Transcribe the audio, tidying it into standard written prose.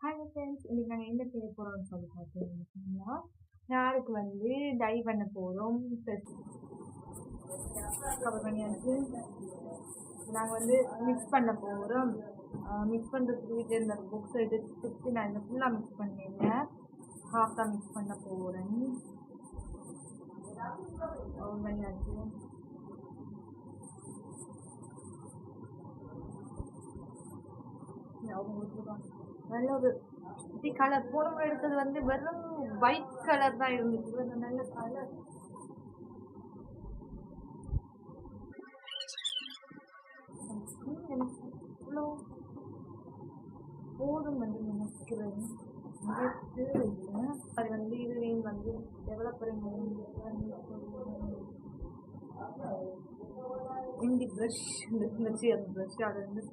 Hi friends, இன்னைக்கு நாங்கள் என்ன செய்ய போகிறோம்னு சொல்லி பார்த்தீங்கன்னா, யாருக்கு வந்து டை பண்ண போகிறோம். கவர் பண்ணியாச்சு. நாங்கள் வந்து மிக்ஸ் பண்ண போகிறோம். மிக்ஸ் பண்ணுறதுக்கு வீட்டில் இருந்த புக்ஸ் எடுத்து நான் இந்த ஃபுல்லாக மிக்ஸ் பண்ணியிருந்தேன். ஹாஃப் தான் மிக்ஸ் பண்ண போகிறேன். கவர் பண்ணியாச்சு. நல்ல ஒரு கலர் போன எடுத்தது வந்து வெறும் ஒயிட் கலர் தான் இருந்துச்சு. நல்ல கலர் இவ்வளோ போதும் வந்து நினைக்கிறேன். அது வந்து இதுலேயும் வந்து டெவலப்பரிங் இந்தி ப்ரஷ் இருந்துச்சு. அந்த ப்ரஷ் அது வந்து